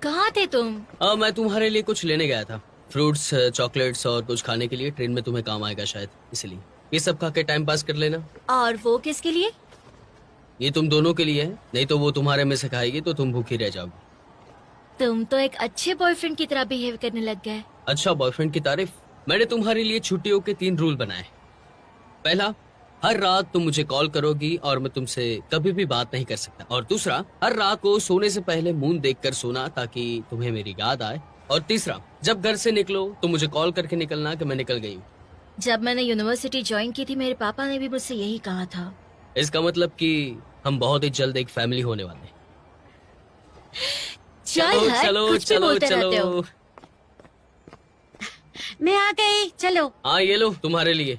कहाँ थे तुम? मैं तुम्हारे लिए कुछ लेने गया था, फ्रूट्स, चॉकलेट्स और कुछ खाने के लिए। ट्रेन में तुम्हें काम आएगा शायद, इसलिए ये सब खा के टाइम पास कर लेना। और वो किसके लिए? ये तुम दोनों के लिए है, नहीं तो वो तुम्हारे में से खाएगी तो तुम भूखी रह जाओगी। तुम तो एक अच्छे बॉयफ्रेंड की तरह बिहेव करने लग गए। अच्छा, बॉयफ्रेंड की तारीफ? मैंने तुम्हारे लिए छुट्टियों के 3 रूल बनाए। पहला, हर रात तुम मुझे कॉल करोगी और मैं तुमसे कभी भी बात नहीं कर सकता। और दूसरा, हर रात को सोने से पहले मून देखकर सोना ताकि तुम्हें मेरी याद आए। और तीसरा, जब घर से निकलो तो मुझे कॉल करके निकलना कि मैं निकल गई हूँ। जब मैंने यूनिवर्सिटी ज्वाइन की थी मेरे पापा ने भी मुझसे यही कहा था। इसका मतलब कि हम बहुत ही जल्द एक फैमिली होने वाले हैं। चल हट, चलो कुछ भी चलो बोलते रहते हो। चलो। मैं आ गई, चलो। हाँ, ये लो तुम्हारे लिए।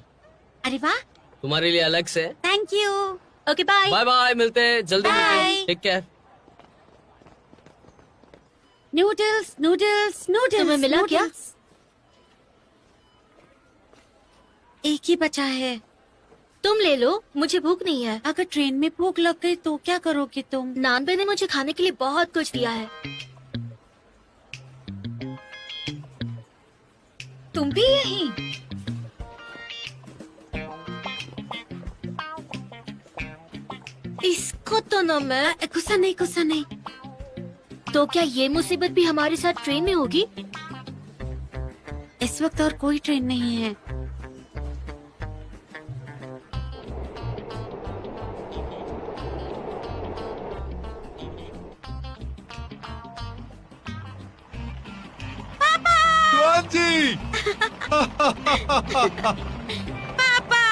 अरे वाह, तुम्हारे लिए अलग से। Thank you. Okay bye. Bye bye, मिलते हैं जल्दी, मिलते हैं। Bye. Take care. Noodles noodles noodles. तुम्हें मिला क्या? नूडल्स। एक ही बचा है। तुम ले लो, मुझे भूख नहीं है। अगर ट्रेन में भूख लग गई तो क्या करोगे तुम? नानबे ने मुझे खाने के लिए बहुत कुछ दिया है। तुम भी यहीं? इसको तो न मैं। गुस्सा नहीं, गुस्सा नहीं। तो क्या ये मुसीबत भी हमारे साथ ट्रेन में होगी? इस वक्त और कोई ट्रेन नहीं है। जी। पापा।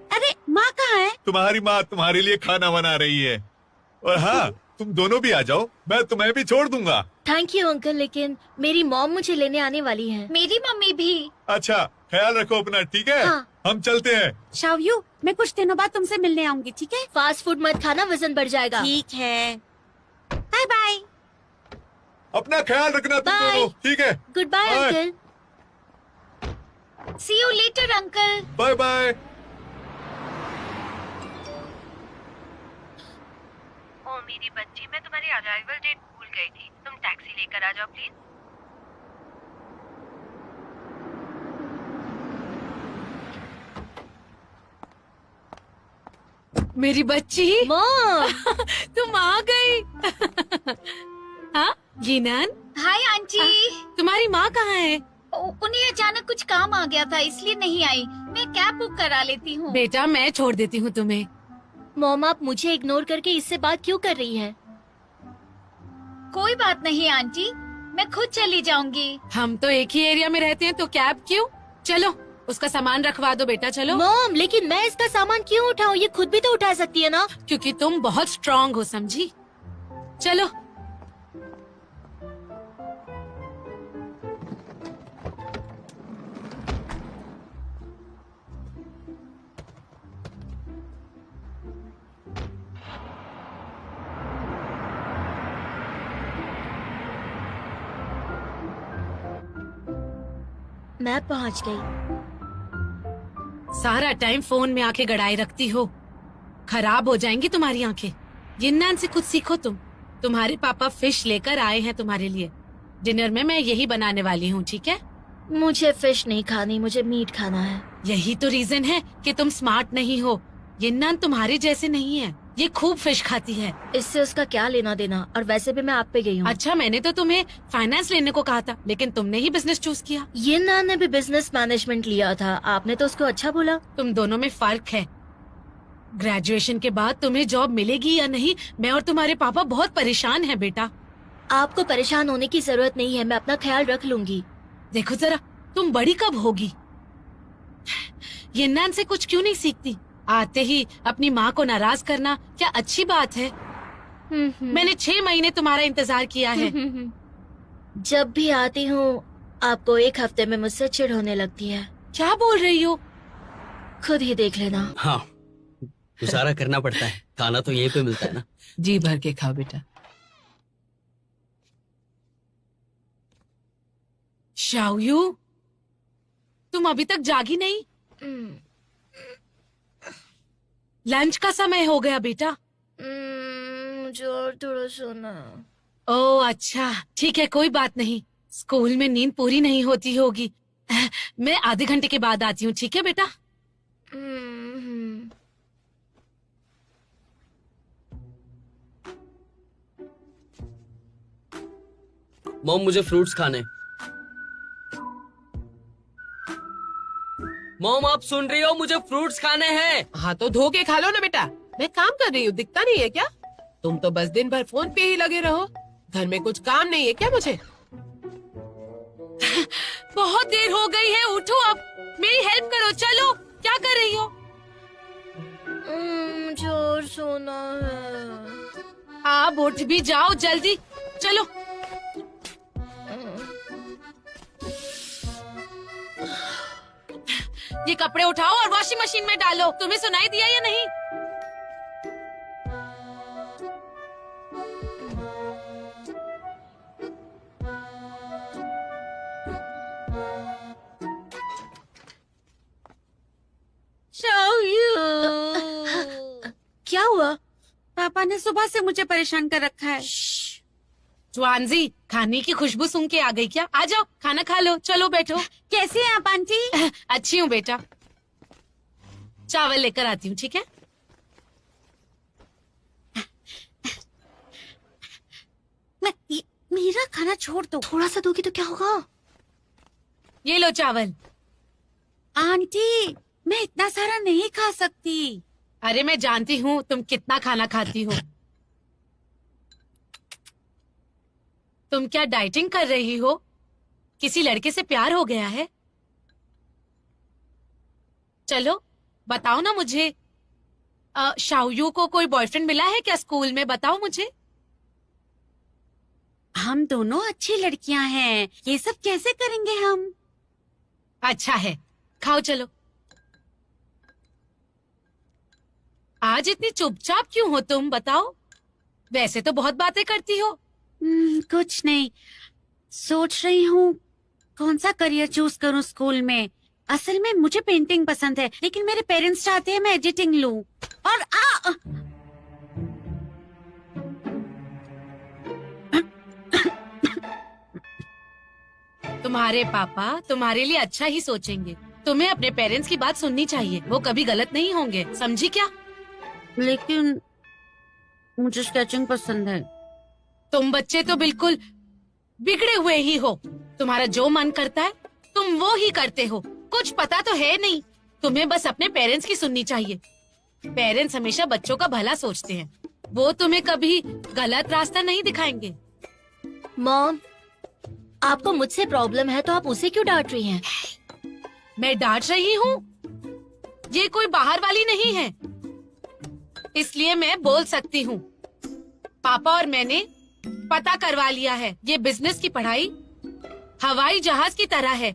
अरे माँ कहाँ है? तुम्हारी माँ तुम्हारे लिए खाना बना रही है। और हाँ, तुम दोनों भी आ जाओ, मैं तुम्हें भी छोड़ दूंगा। थैंक यू अंकल, लेकिन मेरी मॉम मुझे लेने आने वाली है। मेरी मम्मी भी। अच्छा, ख्याल रखो अपना, ठीक है? हाँ। हम चलते हैं। शावयू, मैं कुछ दिनों बाद तुमसे मिलने आऊंगी, ठीक है? फास्ट फूड मत खाना, वजन बढ़ जाएगा। ठीक है। Bye bye. अपना ख्याल रखना तुम Bye. दोनों, ठीक है? Good bye Bye. Uncle. See you later uncle. Bye bye. ओ मेरी बच्ची, मैं तुम्हारी अराइवल डेट भूल गई थी। तुम टैक्सी लेकर आ जाओ प्लीज। मेरी बच्ची, मॉम। तुम आ गई। हाँ गिनान। Hi aunty. तुम्हारी माँ कहाँ है? उन्हें अचानक कुछ काम आ गया था इसलिए नहीं आई। मैं कैब बुक करा लेती हूँ। बेटा मैं छोड़ देती हूँ तुम्हें। मॉम, आप मुझे इग्नोर करके इससे बात क्यों कर रही हैं? कोई बात नहीं आंटी, मैं खुद चली जाऊंगी। हम तो एक ही एरिया में रहते हैं तो कैब क्यों? चलो उसका सामान रखवा दो बेटा, चलो। मॉम, लेकिन मैं इसका सामान क्यों उठाऊं? ये खुद भी तो उठा सकती है ना। क्योंकि तुम बहुत स्ट्रांग हो, समझी? चलो। मैं पहुंच गई। सारा टाइम फोन में आंखें गड़ाए रखती हो, खराब हो जाएंगी तुम्हारी आंखें। जिन्नान से कुछ सीखो तुम। तुम्हारे पापा फिश लेकर आए हैं तुम्हारे लिए। डिनर में मैं यही बनाने वाली हूँ, ठीक है? मुझे फिश नहीं खानी, मुझे मीट खाना है। यही तो रीजन है कि तुम स्मार्ट नहीं हो। जिन्नान तुम्हारे जैसे नहीं है, ये खूब फिश खाती है। इससे उसका क्या लेना देना? और वैसे भी मैं आप पे गई हूँ। अच्छा, मैंने तो तुम्हें फाइनेंस लेने को कहा था, लेकिन तुमने ही बिजनेस चूज किया। ये नान ने भी बिजनेस मैनेजमेंट लिया था, आपने तो उसको अच्छा बोला। तुम दोनों में फर्क है। ग्रेजुएशन के बाद तुम्हें जॉब मिलेगी या नहीं, मैं और तुम्हारे पापा बहुत परेशान हैं बेटा। आपको परेशान होने की जरूरत नहीं है, मैं अपना ख्याल रख लूंगी। देखो जरा, तुम बड़ी कब होगी? यन्नान से कुछ क्यों नहीं सीखती? आते ही अपनी माँ को नाराज करना क्या अच्छी बात है? मैंने 6 महीने तुम्हारा इंतजार किया है। जब भी आती हूँ आपको 1 हफ्ते में मुझसे चिढ़ होने लगती है। क्या बोल रही हो? खुद ही देख लेना। हाँ, गुजारा करना पड़ता है, खाना तो यहीं पे मिलता है ना। जी भर के खाओ बेटा। शाओयू, तुम अभी तक जागी नहीं? लंच का समय हो गया बेटा। मुझे और थोड़ा सोना। ओह अच्छा, ठीक है, कोई बात नहीं। स्कूल में नींद पूरी नहीं होती होगी। मैं आधे घंटे के बाद आती हूँ, ठीक है बेटा? हम्म। मॉम मुझे फ्रूट्स खाने। मॉम आप सुन रही हो, मुझे फ्रूट्स खाने हैं। हाँ तो धो के खा लो ना बेटा। मैं काम कर रही हूँ, दिखता नहीं है क्या? तुम तो बस दिन भर फोन पे ही लगे रहो। घर में कुछ काम नहीं है क्या मुझे? बहुत देर हो गई है, उठो अब, मेरी हेल्प करो। चलो, क्या कर रही हो? मुझे और सोना है। आप उठ भी जाओ जल्दी, चलो। ये कपड़े उठाओ और वॉशिंग मशीन में डालो। तुम्हें सुनाई दिया या नहीं? क्या हुआ? पापा ने सुबह से मुझे परेशान कर रखा है। ज्वानजी, खाने की खुशबू सूंघ के आ गई क्या? आ जाओ, खाना खा लो। चलो बैठो। कैसी हैं आप आंटी? अच्छी हूँ बेटा। चावल लेकर आती हूँ, ठीक है? मेरा खाना छोड़ दो। थोड़ा सा दोगी तो क्या होगा? ये लो चावल। आंटी, मैं इतना सारा नहीं खा सकती। अरे मैं जानती हूँ तुम कितना खाना खाती हो। तुम क्या डाइटिंग कर रही हो? किसी लड़के से प्यार हो गया है? चलो बताओ ना मुझे। शाओयू को कोई बॉयफ्रेंड मिला है क्या स्कूल में? बताओ मुझे। हम दोनों अच्छी लड़कियां हैं, ये सब कैसे करेंगे हम? अच्छा है, खाओ चलो। आज इतनी चुपचाप क्यों हो तुम, बताओ? वैसे तो बहुत बातें करती हो। कुछ नहीं, सोच रही हूँ कौन सा करियर चूज करूँ स्कूल में। असल में मुझे पेंटिंग पसंद है, लेकिन मेरे पेरेंट्स चाहते हैं मैं एडिटिंग लूं। और तुम्हारे पापा तुम्हारे लिए अच्छा ही सोचेंगे। तुम्हें अपने पेरेंट्स की बात सुननी चाहिए, वो कभी गलत नहीं होंगे, समझी क्या? लेकिन मुझे स्केचिंग पसंद है। तुम बच्चे तो बिल्कुल बिगड़े हुए ही हो। तुम्हारा जो मन करता है तुम वो ही करते हो। कुछ पता तो है नहीं। तुम्हें बस अपने पेरेंट्स की सुननी चाहिए। पेरेंट्स हमेशा बच्चों का भला सोचते हैं, वो तुम्हें कभी गलत रास्ता नहीं दिखाएंगे। मॉम, आपको मुझसे प्रॉब्लम है तो आप उसे क्यों डांट रही हैं? मैं डांट रही हूँ? ये कोई बाहर वाली नहीं है, इसलिए मैं बोल सकती हूँ। पापा और मैंने पता करवा लिया है। ये बिजनेस की पढ़ाई हवाई जहाज की तरह है।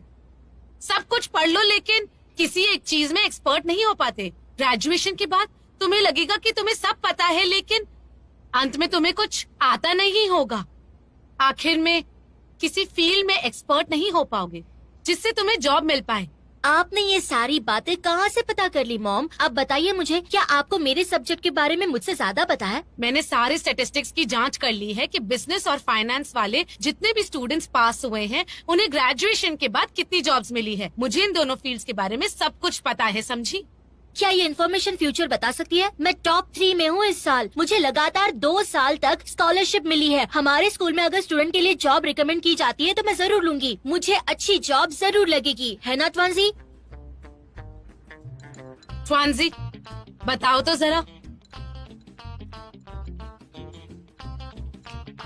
सब कुछ पढ़ लो लेकिन किसी एक चीज में एक्सपर्ट नहीं हो पाते। ग्रेजुएशन के बाद तुम्हें लगेगा कि तुम्हें सब पता है, लेकिन अंत में तुम्हें कुछ आता नहीं होगा। आखिर में किसी फील्ड में एक्सपर्ट नहीं हो पाओगे जिससे तुम्हें जॉब मिल पाए। आपने ये सारी बातें कहाँ से पता कर ली मॉम? अब बताइए मुझे, क्या आपको मेरे सब्जेक्ट के बारे में मुझसे ज्यादा पता है? मैंने सारे स्टेटिस्टिक्स की जांच कर ली है कि बिजनेस और फाइनेंस वाले जितने भी स्टूडेंट्स पास हुए हैं उन्हें ग्रेजुएशन के बाद कितनी जॉब्स मिली है। मुझे इन दोनों फील्ड्स के बारे में सब कुछ पता है, समझी? क्या ये इन्फॉर्मेशन फ्यूचर बता सकती है? मैं टॉप 3 में हूँ इस साल। मुझे लगातार 2 साल तक स्कॉलरशिप मिली है। हमारे स्कूल में अगर स्टूडेंट के लिए जॉब रिकमेंड की जाती है तो मैं जरूर लूंगी। मुझे अच्छी जॉब जरूर लगेगी, है ना ट्वांजी? ट्वांजी, बताओ तो जरा।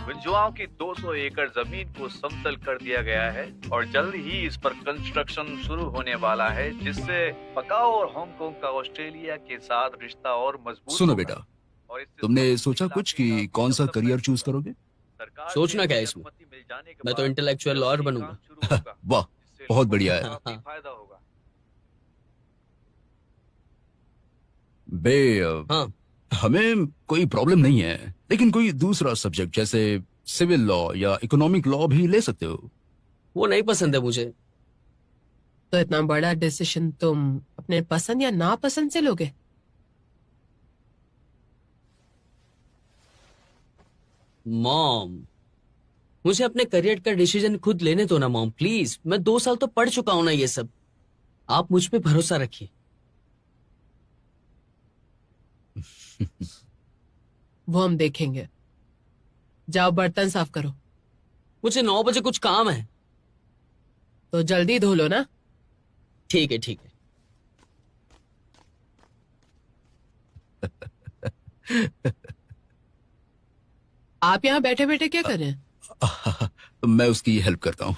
विंजुआओ की 200 एकड़ जमीन को समतल कर दिया गया है और जल्द ही इस पर कंस्ट्रक्शन शुरू होने वाला है, जिससे मकाओ और हांगकांग का ऑस्ट्रेलिया के साथ रिश्ता और मजबूत सुनो होगा। बेटा, और इससे तुमने सोचा कुछ कि कौन सा करियर चूज करोगे? सरकार सोचना से क्या है इसमें? अनुमति मिल जाने के मैं तो बाद इंटेलेक्चुअल लॉयर जल्द ही बनूंगा। काम शुरू होगा, वाह, जिससे बहुत लोगों बढ़िया को है। काफी फायदा होगा। बे हाँ, हमें कोई प्रॉब्लम नहीं है, लेकिन कोई दूसरा सब्जेक्ट जैसे सिविल लॉ या इकोनॉमिक लॉ भी ले सकते हो। वो नहीं पसंद है मुझे। तो इतना बड़ा डिसीजन तुम अपने पसंद या नापसंद से लोगे? मॉम, मुझे अपने करियर का डिसीजन खुद लेने दो ना मॉम, प्लीज। मैं 2 साल तो पढ़ चुका हूं ना ये सब। आप मुझ पे भरोसा रखिए। वो हम देखेंगे। जाओ बर्तन साफ करो। मुझे 9 बजे कुछ काम है। तो जल्दी धो लो ना। ठीक है ठीक है। आप यहाँ बैठे बैठे क्या कर रहे हैं? मैं उसकी हेल्प करता हूँ।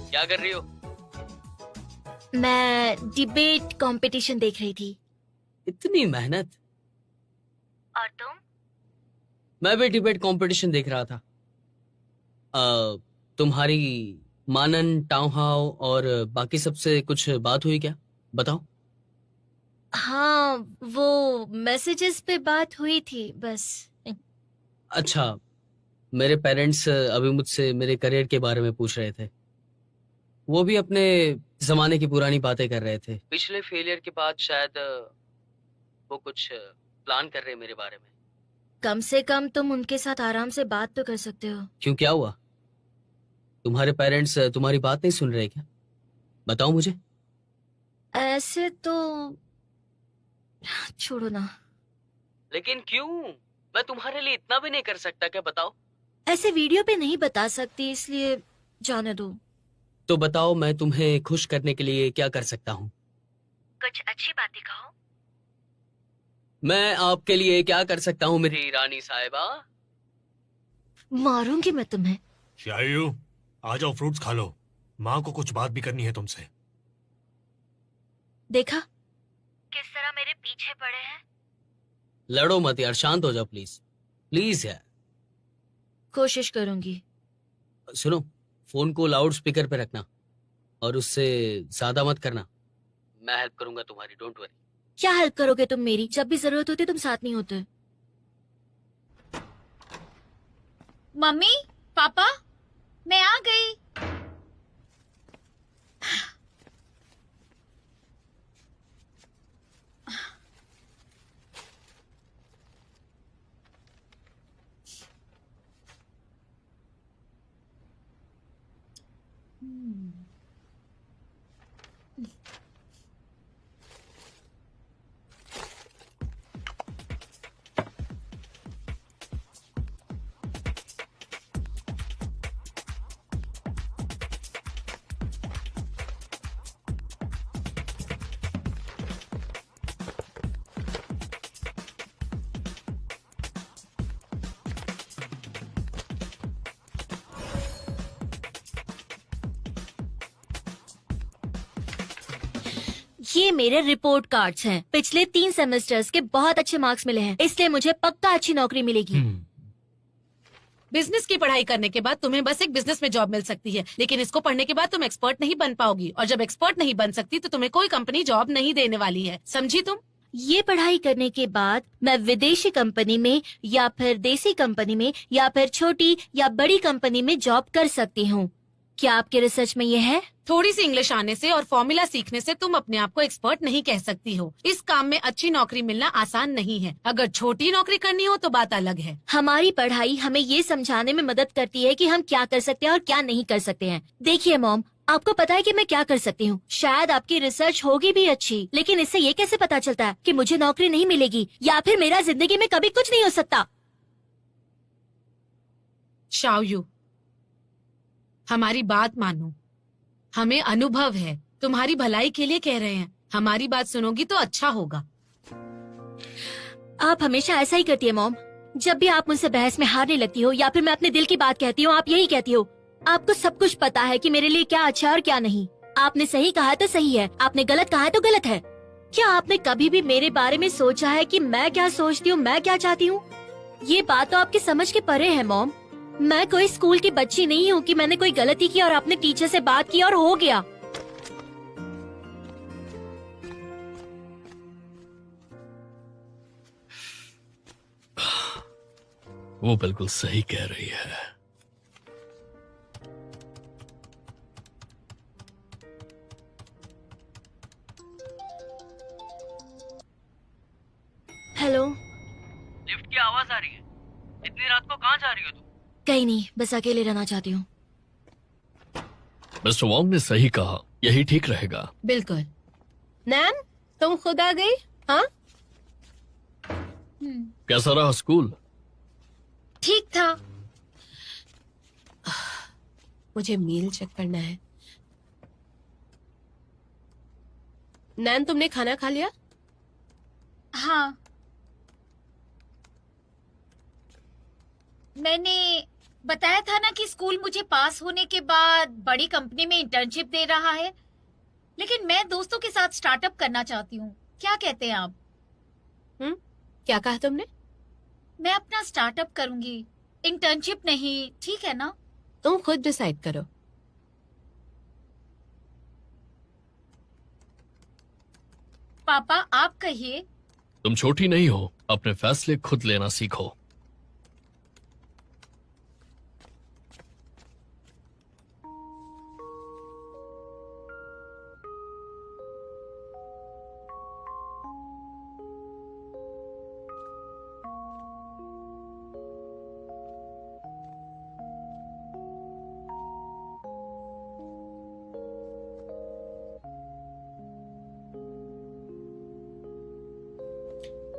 क्या कर रही हो? मैं डिबेट कंपटीशन देख रही थी। इतनी मेहनत। और तुम? मैं भी डिबेट कंपटीशन देख रहा था। तुम्हारी मानन, टाउहाउ और बाकी सबसे कुछ बात हुई क्या? बताओ। हाँ, वो मैसेजेस पे बात हुई थी बस। अच्छा, मेरे पेरेंट्स अभी मुझसे मेरे करियर के बारे में पूछ रहे थे। वो भी अपने जमाने की पुरानी बातें कर रहे थे। पिछले फेलियर के बाद शायद वो कुछ प्लान कर रहे हैं मेरे बारे में। कम से कम तुम उनके साथ आराम से बात तो कर सकते हो। क्यों, क्या हुआ? तुम्हारे पेरेंट्स तुम्हारी बात नहीं सुन रहे क्या? बताओ मुझे। ऐसे तो छोड़ो ना। लेकिन क्यों? मैं तुम्हारे लिए इतना भी नहीं कर सकता क्या? बताओ। ऐसे वीडियो पे नहीं बता सकती, इसलिए जाने दो। तो बताओ, मैं तुम्हें खुश करने के लिए क्या कर सकता हूँ? कुछ अच्छी बातें कहो। मैं आपके लिए क्या कर सकता हूँ मेरी रानी साहिबा? मारूंगी मैं तुम्हें। शायू, आ जाओ, फ्रूट्स खा लो। माँ को कुछ बात भी करनी है तुमसे। देखा किस तरह मेरे पीछे पड़े हैं। लड़ो मत यार, शांत हो जाओ प्लीज। प्लीज यार। कोशिश करूंगी। सुनो, फोन को लाउड स्पीकर पे रखना और उससे ज्यादा मत करना। मैं हेल्प करूंगा तुम्हारी, डोंट वरी। क्या हेल्प करोगे तुम मेरी? जब भी जरूरत होती तुम साथ नहीं होते। मम्मी, पापा, मैं आ गई। ये मेरे रिपोर्ट कार्ड्स हैं। पिछले 3 सेमेस्टर्स के बहुत अच्छे मार्क्स मिले हैं, इसलिए मुझे पक्का अच्छी नौकरी मिलेगी। बिजनेस की पढ़ाई करने के बाद तुम्हें बस एक बिजनेस में जॉब मिल सकती है, लेकिन इसको पढ़ने के बाद तुम एक्सपर्ट नहीं बन पाओगी, और जब एक्सपर्ट नहीं बन सकती तो तुम्हें कोई कंपनी जॉब नहीं देने वाली है, समझी तुम? ये पढ़ाई करने के बाद मैं विदेशी कंपनी में या फिर देसी कंपनी में या फिर छोटी या बड़ी कंपनी में जॉब कर सकती हूँ। क्या आपके रिसर्च में ये है? थोड़ी सी इंग्लिश आने से और फॉर्मूला सीखने से तुम अपने आप को एक्सपर्ट नहीं कह सकती हो। इस काम में अच्छी नौकरी मिलना आसान नहीं है। अगर छोटी नौकरी करनी हो तो बात अलग है। हमारी पढ़ाई हमें ये समझाने में मदद करती है कि हम क्या कर सकते हैं और क्या नहीं कर सकते हैं। देखिए मॉम, आपको पता है कि मैं क्या कर सकती हूँ। शायद आपकी रिसर्च होगी भी अच्छी, लेकिन इससे ये कैसे पता चलता है कि मुझे नौकरी नहीं मिलेगी या फिर मेरा जिंदगी में कभी कुछ नहीं हो सकता? शाओयू, हमारी बात मानो। हमें अनुभव है, तुम्हारी भलाई के लिए कह रहे हैं। हमारी बात सुनोगी तो अच्छा होगा। आप हमेशा ऐसा ही करती है मॉम। जब भी आप मुझसे बहस में हारने लगती हो या फिर मैं अपने दिल की बात कहती हूँ, आप यही कहती हो, आपको सब कुछ पता है कि मेरे लिए क्या अच्छा और क्या नहीं। आपने सही कहा तो सही है, आपने गलत कहा तो गलत है। क्या आपने कभी भी मेरे बारे में सोचा है कि मैं क्या सोचती हूँ, मैं क्या चाहती हूँ? ये बात तो आपकी समझ के परे है मॉम। मैं कोई स्कूल की बच्ची नहीं हूँ कि मैंने कोई गलती की और अपने टीचर से बात की और हो गया। वो बिल्कुल सही कह रही है। हेलो, लिफ्ट की आवाज आ रही है। इतनी रात को कहाँ जा रही हो तुम? कहीं नहीं, बस अकेले रहना चाहती हूँ। मिस्टर वॉन्ग ने सही कहा, यही ठीक रहेगा। बिल्कुल। नैन, तुम खुद आ गई? हाँ, कैसा रहा स्कूल? ठीक था। मुझे मील चेक करना है। नैन, तुमने खाना खा लिया? हाँ, मैंने बताया था ना कि स्कूल मुझे पास होने के बाद बड़ी कंपनी में इंटर्नशिप दे रहा है, लेकिन मैं दोस्तों के साथ स्टार्टअप करना चाहती हूँ। क्या कहते हैं आप? क्या कहा तुमने? मैं अपना स्टार्टअप करूंगी, इंटर्नशिप नहीं, ठीक है ना? तुम खुद डिसाइड करो। पापा, आप कहिए। तुम छोटी नहीं हो, अपने फैसले खुद लेना सीखो।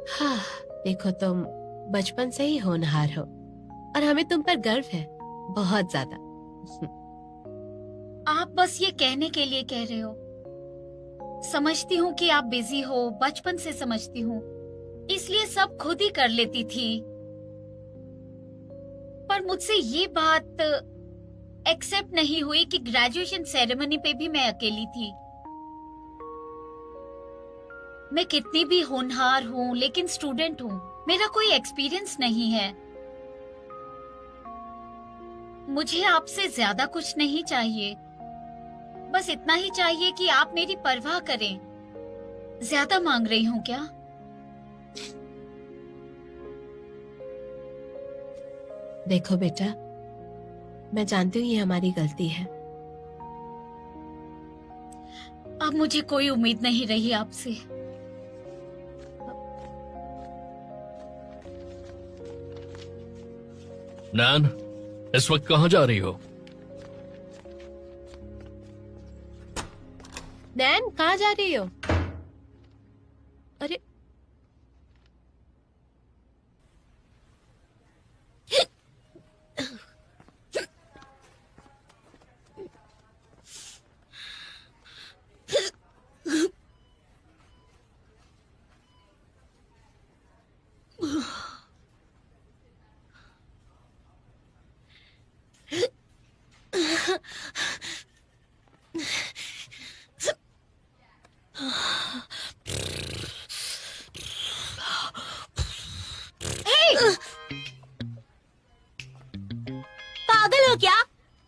हाँ, देखो तुम बचपन से ही होनहार हो और हमें तुम पर गर्व है, बहुत ज्यादा। आप बस ये कहने के लिए कह रहे हो। समझती हूँ कि आप बिजी हो, बचपन से समझती हूँ, इसलिए सब खुद ही कर लेती थी। पर मुझसे ये बात एक्सेप्ट नहीं हुई कि ग्रेजुएशन सेरेमनी पे भी मैं अकेली थी। मैं कितनी भी होनहार हूँ, लेकिन स्टूडेंट हूँ, मेरा कोई एक्सपीरियंस नहीं है। मुझे आपसे ज्यादा कुछ नहीं चाहिए, बस इतना ही चाहिए कि आप मेरी परवाह करें। ज्यादा मांग रही हूँ क्या? देखो बेटा, मैं जानती हूँ ये हमारी गलती है। अब मुझे कोई उम्मीद नहीं रही आपसे। नैन, इस वक्त कहाँ जा रही हो? नैन, कहाँ जा रही हो? अरे पागल हो क्या?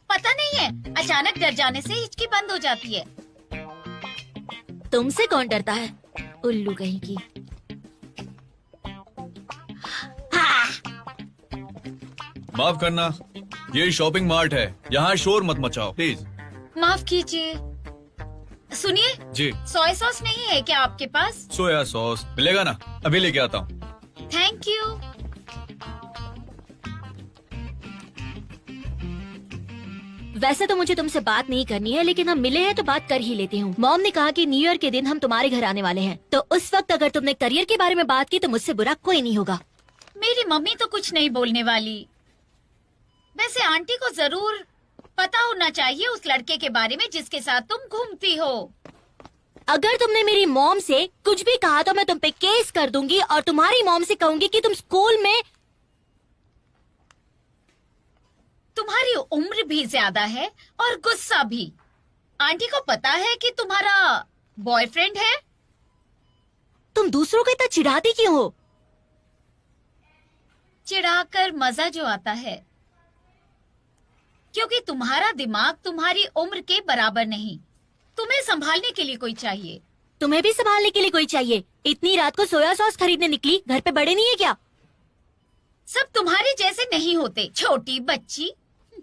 पता नहीं है, अचानक डर जाने से हिचकी बंद हो जाती है। तुमसे कौन डरता है, उल्लू कहीं की। माफ करना, ये शॉपिंग मार्ट है, यहाँ शोर मत मचाओ प्लीज। माफ कीजिए। सुनिए, जी, सोया सॉस नहीं है क्या आपके पास? सोया सॉस मिलेगा ना? अभी लेके आता हूँ। Thank you. वैसे तो मुझे तुमसे बात नहीं करनी है, लेकिन हम मिले हैं तो बात कर ही लेती हूँ। मॉम ने कहा कि न्यू ईयर के दिन हम तुम्हारे घर आने वाले हैं, तो उस वक्त अगर तुमने करियर के बारे में बात की तो मुझसे बुरा कोई नहीं होगा। मेरी मम्मी तो कुछ नहीं बोलने वाली। वैसे आंटी को जरूर पता होना चाहिए उस लड़के के बारे में जिसके साथ तुम घूमती हो। अगर तुमने मेरी मॉम से कुछ भी कहा तो मैं तुम पे केस कर दूंगी और तुम्हारी मॉम से कहूंगी कि तुम स्कूल में तुम्हारी उम्र भी ज्यादा है और गुस्सा भी। आंटी को पता है कि तुम्हारा बॉयफ्रेंड है। तुम दूसरों को इतना चिढ़ाती क्यों हो? चिढ़ाकर मजा जो आता है, क्योंकि तुम्हारा दिमाग तुम्हारी उम्र के बराबर नहीं। तुम्हें संभालने के लिए कोई चाहिए। तुम्हें भी संभालने के लिए कोई चाहिए। इतनी रात को सोया सॉस खरीदने निकली, घर पे बड़े नहीं है क्या? सब तुम्हारे जैसे नहीं होते। छोटी बच्ची।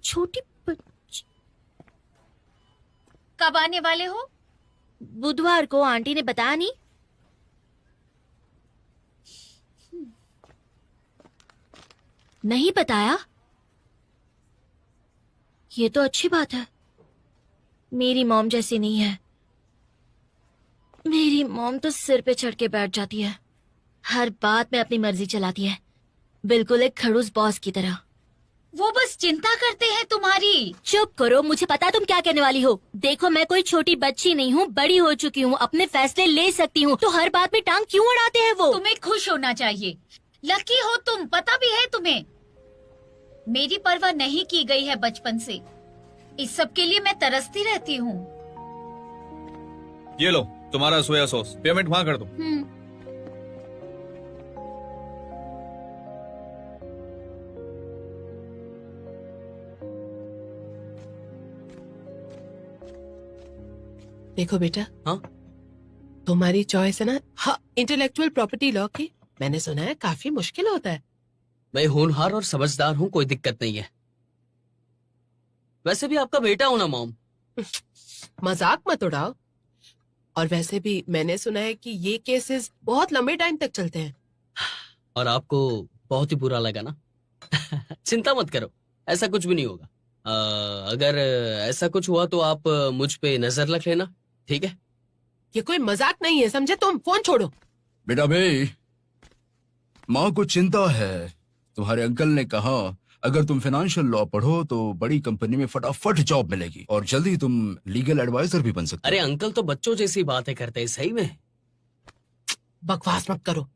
छोटी बच्ची। कब आने वाले हो? बुधवार को। आंटी ने बताया नहीं? नहीं बताया? ये तो अच्छी बात है। मेरी मॉम जैसी नहीं है। मेरी मॉम तो सिर पे चढ़ के बैठ जाती है, हर बात में अपनी मर्जी चलाती है, बिल्कुल एक खड़ूस बॉस की तरह। वो बस चिंता करते हैं तुम्हारी। चुप करो, मुझे पता तुम क्या कहने वाली हो। देखो, मैं कोई छोटी बच्ची नहीं हूँ, बड़ी हो चुकी हूँ, अपने फैसले ले सकती हूँ, तो हर बात में टांग क्यों अड़ाते हैं वो? तुम्हें खुश होना चाहिए। लकी हो तुम, पता भी है तुम्हें। मेरी परवाह नहीं की गई है बचपन से। इस सब के लिए मैं तरसती रहती हूँ। ये लो तुम्हारा सोया सॉस, पेमेंट वहां कर दो। देखो बेटा, हाँ तुम्हारी चॉइस है ना, हाँ, इंटेलेक्चुअल प्रॉपर्टी लॉ की। मैंने सुना है काफी मुश्किल होता है। मैं होनहार और समझदार हूँ, कोई दिक्कत नहीं है। वैसे भी आपका बेटा हूं ना मॉम। मजाक मत उड़ाओ। और वैसे भी मैंने सुना है कि ये केसेस बहुत लंबे टाइम तक चलते हैं। और आपको बहुत ही बुरा लगा ना? चिंता मत करो, ऐसा कुछ भी नहीं होगा। अगर ऐसा कुछ हुआ तो आप मुझ पे नजर रख लेना, ठीक है? ये कोई मजाक नहीं है, समझे? तुम फोन छोड़ो। बेटा भाई, माँ को चिंता है। तुम्हारे अंकल ने कहा अगर तुम फाइनेंशियल लॉ पढ़ो तो बड़ी कंपनी में फटाफट जॉब मिलेगी और जल्दी तुम लीगल एडवाइजर भी बन सकते हो। अरे अंकल तो बच्चों जैसी बातें करते हैं, सही में। बकवास मत करो।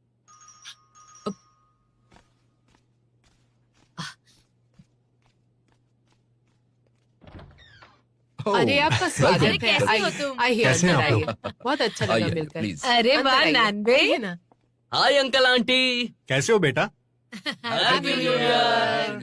अरे आपका स्वागत है। कैसे हो तुम? आइए अंदर आइए। बहुत अच्छा लगा आइए, मिलकर। प्लीज। अरे अंदर वाह आइए। नानबे। आइए ना। Hi uncle aunty. कैसे हो बेटा? Happy new year.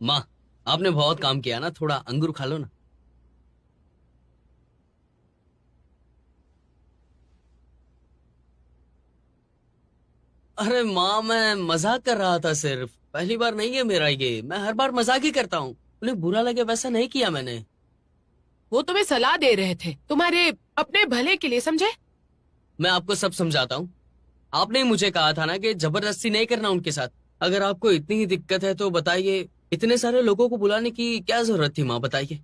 माँ, आपने बहुत काम किया ना, थोड़ा अंगूर खा लो ना। अरे माँ, मैं मजाक कर रहा था सिर्फ। पहली बार नहीं है मेरा ये, मैं हर बार मजाक ही करता हूँ। उन्हें बुरा लगे वैसा नहीं किया मैंने। वो तुम्हें सलाह दे रहे थे, तुम्हारे अपने भले के लिए, समझे? मैं आपको सब समझाता हूँ। आपने ही मुझे कहा था ना कि जबरदस्ती नहीं करना उनके साथ। अगर आपको इतनी ही दिक्कत है तो बताइए, इतने सारे लोगों को बुलाने की क्या जरूरत थी माँ, बताइए।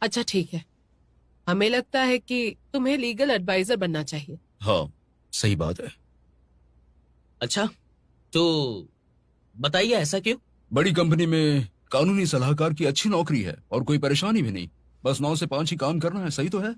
अच्छा ठीक है, हमें लगता है कि तुम्हें लीगल एडवाइजर बनना चाहिए। हाँ, सही बात है। अच्छा, तो बताइए ऐसा क्यों? बड़ी कंपनी में कानूनी सलाहकार की अच्छी नौकरी है और कोई परेशानी भी नहीं। बस 9 से 5 ही काम करना है, सही तो है?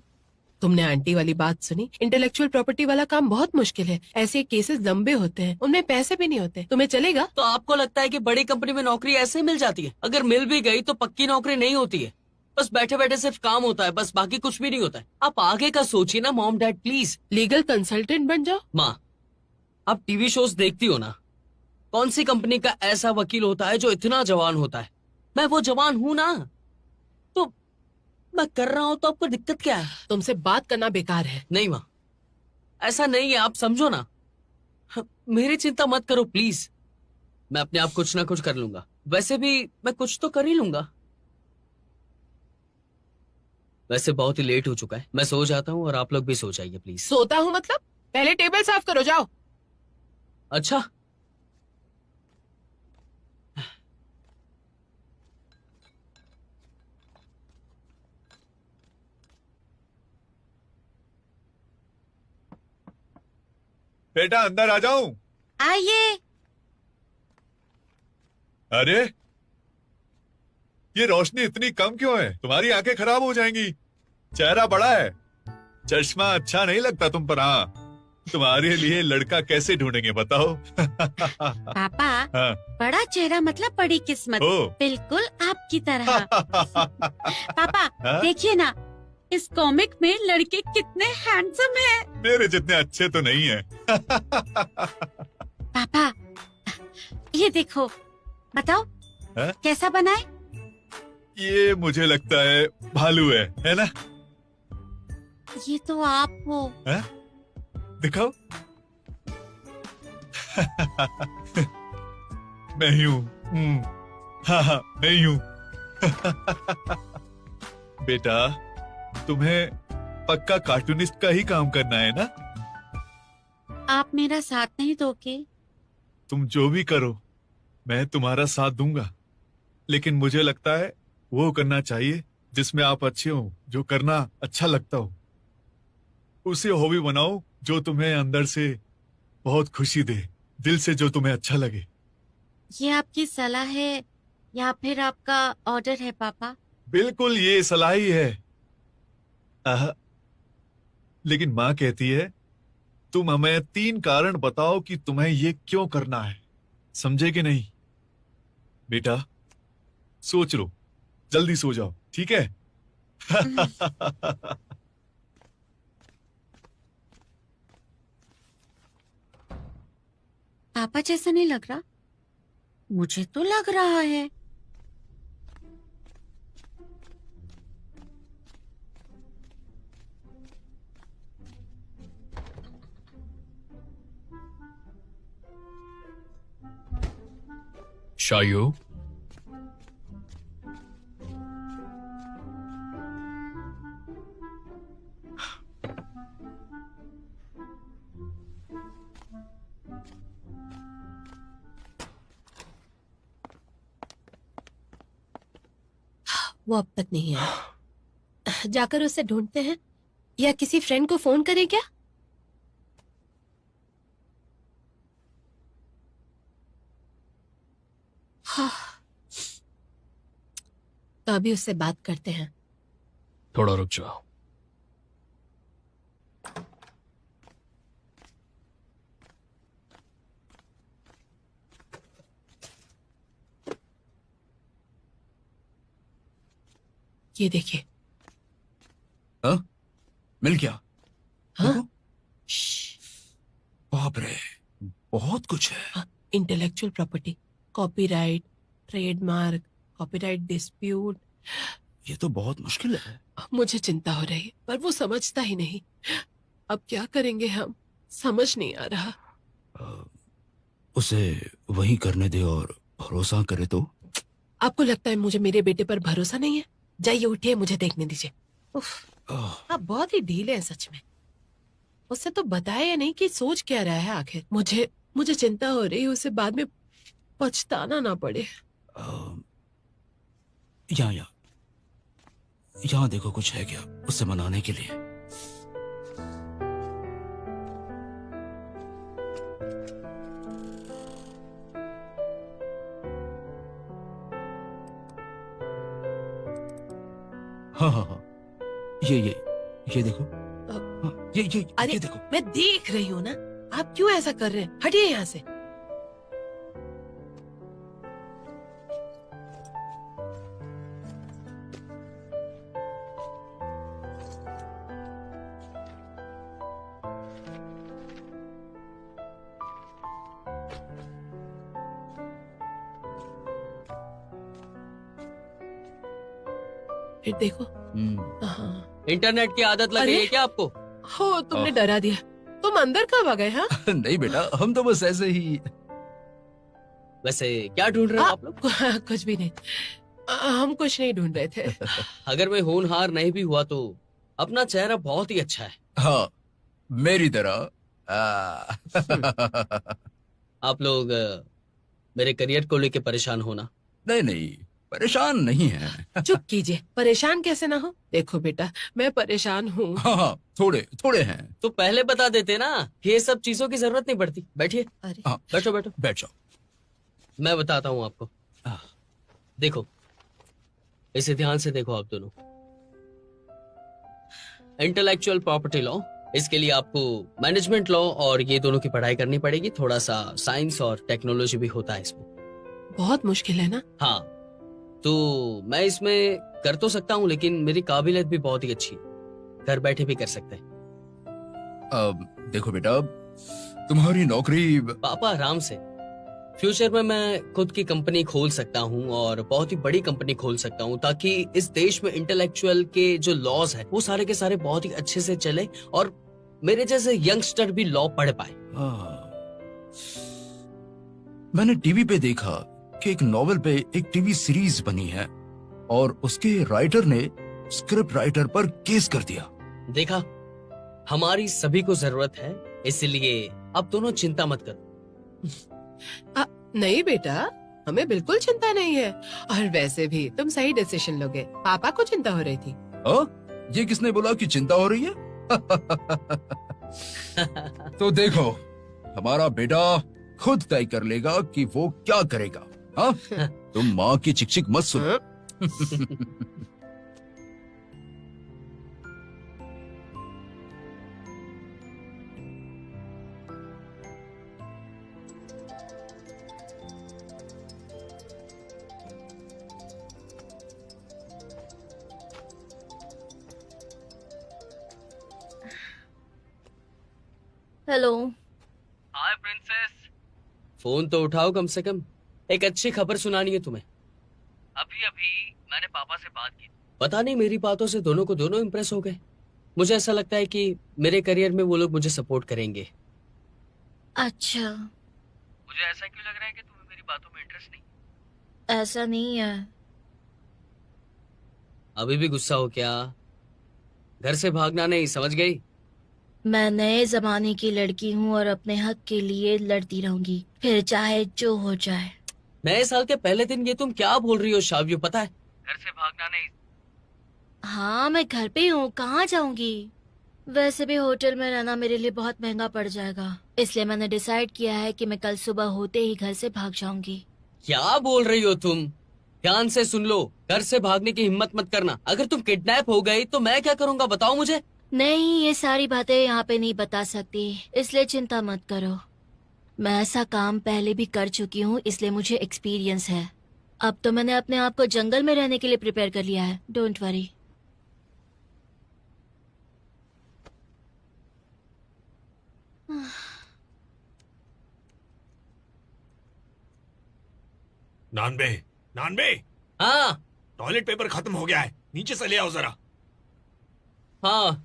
तुमने आंटी वाली बात सुनी? इंटेलेक्चुअल प्रॉपर्टी वाला काम बहुत मुश्किल है। ऐसे केसेस लंबे होते हैं, उनमें पैसे भी नहीं होते। तुम्हें चलेगा? तो आपको लगता है कि बड़ी कंपनी में नौकरी ऐसे ही मिल जाती है? अगर मिल भी गई तो पक्की नौकरी नहीं होती है। बस बैठे बैठे सिर्फ काम होता है, बस, बाकी कुछ भी नहीं होता है। आप आगे का सोचिए ना mom dad, please. Legal consultant बन जाओ। माँ, आप टीवी शोज देखती हो ना? कौन सी कंपनी का ऐसा वकील होता है जो इतना जवान होता है? मैं वो जवान हूं ना, तो मैं कर रहा हूं, तो आपको दिक्कत क्या है? तुमसे बात करना बेकार है। नहीं माँ, ऐसा नहीं है, आप समझो ना। मेरी चिंता मत करो प्लीज, मैं अपने आप कुछ ना कुछ कर लूंगा। वैसे भी मैं कुछ तो कर ही लूंगा। वैसे बहुत ही लेट हो चुका है, मैं सो जाता हूँ और आप लोग भी सो जाइए प्लीज। सोता हूँ मतलब? पहले टेबल साफ करो, जाओ। अच्छा, बेटा अंदर आ जाऊं? आइए। अरे ये रोशनी इतनी कम क्यों है? तुम्हारी आंखें खराब हो जाएंगी। चेहरा बड़ा है, चश्मा अच्छा नहीं लगता तुम पर। हाँ, तुम्हारे लिए लड़का कैसे ढूंढेंगे बताओ? पापा, हाँ। बड़ा चेहरा मतलब बड़ी किस्मत। ओ। बिल्कुल आपकी तरह। पापा हाँ? देखिए ना, इस कॉमिक में लड़के कितने हैंडसम हैं। मेरे जितने अच्छे तो नहीं है। पापा ये देखो, बताओ हाँ? कैसा बना है? ये मुझे लगता है भालू है ना? ये तो आप हो। हाँ? दिखाओ। मैं ही हूँ। हाँ, मैं ही हूँ। बेटा, तुम्हें पक्का कार्टूनिस्ट का ही काम करना है ना? आप मेरा साथ नहीं दोगे? तुम जो भी करो मैं तुम्हारा साथ दूंगा, लेकिन मुझे लगता है वो करना चाहिए जिसमें आप अच्छे हो, जो करना अच्छा लगता हो। उसे हॉबी बनाओ जो तुम्हें अंदर से बहुत खुशी दे, दिल से जो तुम्हें अच्छा लगे। ये आपकी सलाह है या फिर आपका ऑर्डर है पापा? बिल्कुल ये सलाह ही है। लेकिन माँ कहती है तुम हमें 3 कारण बताओ कि तुम्हें ये क्यों करना है। समझे कि नहीं? बेटा सोच लो, जल्दी सो जाओ, ठीक है? पापा जैसा नहीं लग रहा? मुझे तो लग रहा है। शायू, वो अब तक नहीं आया। जाकर उसे ढूंढते हैं या किसी फ्रेंड को फोन करें क्या? हाँ, तो अभी उससे बात करते हैं। थोड़ा रुक जाओ। ये देखिए। हाँ? मिल गया? हाँ? बाप रे, बहुत कुछ है। Intellectual property, copyright, trademark, copyright dispute. ये तो बहुत मुश्किल है। मुझे चिंता हो रही है, पर वो समझता ही नहीं। अब क्या करेंगे हम, समझ नहीं आ रहा। उसे वही करने दे और भरोसा करे तो। आपको लगता है मुझे मेरे बेटे पर भरोसा नहीं है? जाइए उठिए, मुझे देखने दीजिए। उफ, आप बहुत ही ढीले हैं सच में। उससे तो बताया नहीं कि सोच क्या रहा है आखिर। मुझे चिंता हो रही है उसे बाद में पछताना ना पड़े। यहाँ देखो, कुछ है क्या उससे मनाने के लिए? हाँ, ये देखो। हाँ, ये देखो। मैं देख रही हूँ ना, आप क्यों ऐसा कर रहे हैं? हटिए यहाँ से। फिर देखो। हाँ। इंटरनेट की आदत लग गई है क्या आपको? हो, तुमने डरा दिया। तुम अंदर कब आ गए? हाँ? नहीं बेटा, हम तो बस ऐसे ही। वैसे क्या ढूंढ रहे हो आप लोग? कुछ भी नहीं, हम कुछ नहीं ढूंढ रहे थे। अगर मैं होनहार नहीं भी हुआ तो अपना चेहरा बहुत ही अच्छा है। हाँ, मेरी तरह। आप लोग मेरे करियर को लेके परेशान होना? नहीं, परेशान नहीं है। चुप कीजिए, परेशान कैसे ना हो। देखो बेटा, मैं परेशान हूँ। हाँ, थोड़े हैं। तो पहले बता देते ना, ये सब चीजों की जरूरत नहीं पड़ती। बैठिए। अरे बैठो। बैठ जाओ। मैं बताता हूँ आपको। देखो, इसे ध्यान से देखो आप दोनों। इंटेलेक्चुअल प्रॉपर्टी लॉ, इसके लिए आपको मैनेजमेंट लॉ और ये दोनों की पढ़ाई करनी पड़ेगी। थोड़ा सा साइंस और टेक्नोलॉजी भी होता है इसमें। बहुत मुश्किल है ना? हाँ, तो मैं इसमें कर तो सकता हूँ, लेकिन मेरी काबिलियत भी बहुत ही अच्छी है, घर बैठे भी कर सकते हैं। देखो बेटा, तुम्हारी नौकरी। पापा आराम से, फ्यूचर में मैं खुद की कंपनी खोल सकता हूँ और बहुत ही बड़ी कंपनी खोल सकता हूँ, ताकि इस देश में इंटेलेक्चुअल के जो लॉज है वो सारे के सारे बहुत ही अच्छे से चले और मेरे जैसे यंगस्टर भी लॉ पढ़ पाए। मैंने टीवी पे देखा कि एक नॉवेल पे एक टीवी सीरीज बनी है और उसके राइटर ने स्क्रिप्ट राइटर पर केस कर दिया। देखा, हमारी सभी को जरूरत है, इसलिए अब दोनों चिंता मत करो। नहीं बेटा, हमें बिल्कुल चिंता नहीं है। और वैसे भी तुम सही डिसीजन लोगे। पापा को चिंता हो रही थी। ये किसने बोला कि चिंता हो रही है? तो देखो, हमारा बेटा खुद तय कर लेगा कि वो क्या करेगा। हाँ? तुम माँ की चिक चिक मत सुनो। हेलो। हाय प्रिंसेस। फोन तो उठाओ कम से कम, एक अच्छी खबर सुनानी है तुम्हें। अभी अभी मैंने पापा से बात की। पता नहीं, मेरी बातों से दोनों को दोनों इम्प्रेस हो गए। मुझे ऐसा लगता है कि मेरे करियर में वो लोग मुझे सपोर्ट करेंगे। अच्छा, मुझे ऐसा क्यों लग रहा है कि तुम्हें मेरी बातों में इंटरेस्ट नहीं? ऐसा नहीं है। अभी भी गुस्सा हो क्या? घर से भागना नहीं, समझ गई? मैं नए जमाने की लड़की हूँ और अपने हक के लिए लड़ती रहूंगी, फिर चाहे जो हो जाए। नए साल के पहले दिन ये तुम क्या बोल रही हो शाव्यू? पता है, घर से भागना नहीं। हाँ, मैं घर पे हूँ, कहाँ जाऊंगी? वैसे भी होटल में रहना मेरे लिए बहुत महंगा पड़ जाएगा, इसलिए मैंने डिसाइड किया है कि मैं कल सुबह होते ही घर से भाग जाऊंगी। क्या बोल रही हो तुम? ध्यान से सुन लो, घर से भागने की हिम्मत मत करना। अगर तुम किडनैप हो गई तो मैं क्या करूँगा, बताओ मुझे। नहीं, ये सारी बातें यहाँ पे नहीं बता सकती, इसलिए चिंता मत करो। मैं ऐसा काम पहले भी कर चुकी हूँ, इसलिए मुझे एक्सपीरियंस है। अब तो मैंने अपने आप को जंगल में रहने के लिए प्रिपेयर कर लिया है। Don't worry. नानबे, नानबे। हाँ। टॉयलेट पेपर खत्म हो गया है, नीचे से ले आओ जरा। हाँ।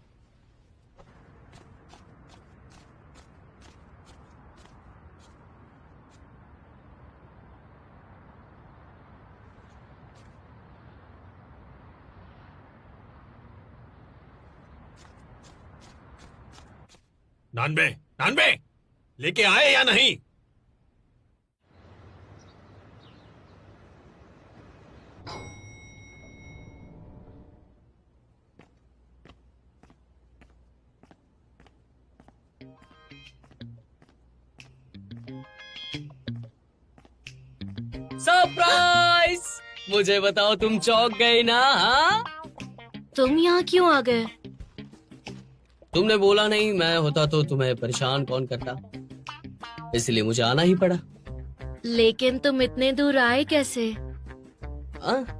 नानबे, नानबे, लेके आए या नहीं? सरप्राइज! मुझे बताओ, तुम चौंक गई ना? हाँ? तुम यहाँ क्यों आ गए? तुमने बोला नहीं, मैं होता तो तुम्हें परेशान कौन करता, इसलिए मुझे आना ही पड़ा। लेकिन तुम इतने दूर आए कैसे? हाँ?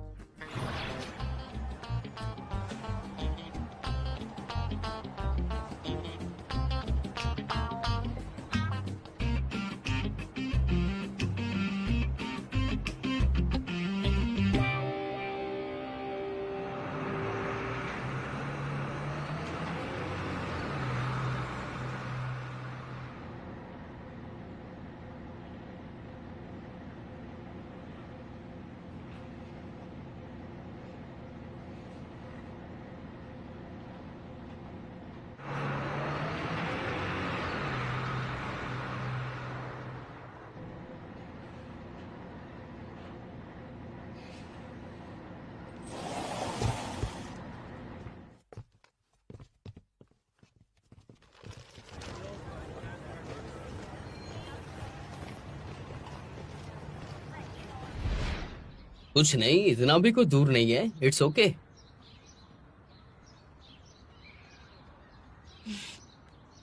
कुछ नहीं, इतना भी कोई दूर नहीं है। It's okay.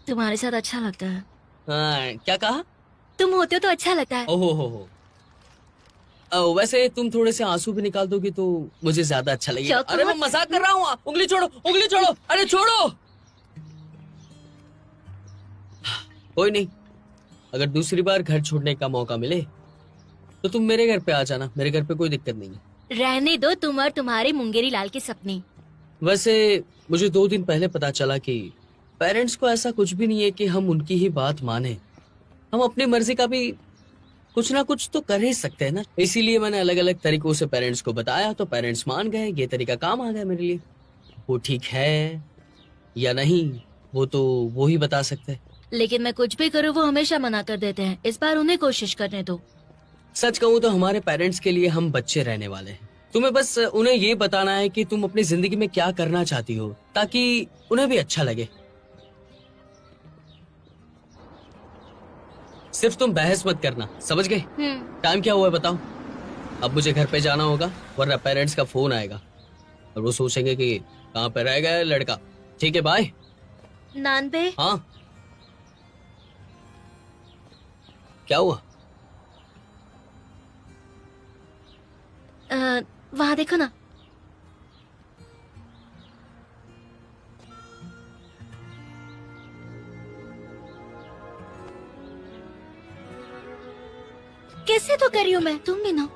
तुम्हारे साथ अच्छा लगता है। हाँ, क्या कहा? तुम होते हो तो अच्छा लगता है। ओहो हो। वैसे तुम थोड़े से आंसू भी निकाल दोगी तो मुझे ज्यादा अच्छा लगेगा। क्या अरे कहा? मैं मजाक कर रहा हूँ। उंगली छोड़ो, उंगली छोड़ो, अरे छोड़ो। कोई नहीं, अगर दूसरी बार घर छोड़ने का मौका मिले तो तुम मेरे घर पे आ जाना। मेरे घर पे कोई दिक्कत नहीं है। रहने दो तुम और तुम्हारे मुंगेरी लाल के सपने। वैसे मुझे 2 दिन पहले पता चला कि पेरेंट्स को ऐसा कुछ भी नहीं है कि हम उनकी ही बात माने। हम अपनी मर्जी का भी कुछ ना कुछ तो कर ही सकते हैं ना। इसीलिए मैंने अलग अलग तरीकों से पेरेंट्स को बताया तो पेरेंट्स मान गए। ये तरीका काम आ गया मेरे लिए। वो ठीक है या नहीं वो तो वो ही बता सकते हैं। लेकिन मैं कुछ भी करूँ वो हमेशा मना कर देते हैं। इस बार उन्हें कोशिश करने दो। सच कहूँ तो हमारे पेरेंट्स के लिए हम बच्चे रहने वाले हैं। तुम्हें बस उन्हें ये बताना है कि तुम अपनी जिंदगी में क्या करना चाहती हो ताकि उन्हें भी अच्छा लगे। सिर्फ तुम बहस मत करना, समझ गए? टाइम क्या हुआ है बताओ? अब मुझे घर पे जाना होगा वरना पेरेंट्स का फोन आएगा और वो सोचेंगे कि कहाँ पे रह गया लड़का। ठीक है, बाय। नानबे, हाँ, क्या हुआ? वहाँ देखो ना। कैसे तो कर रही हूँ मैं, तुम भी ना।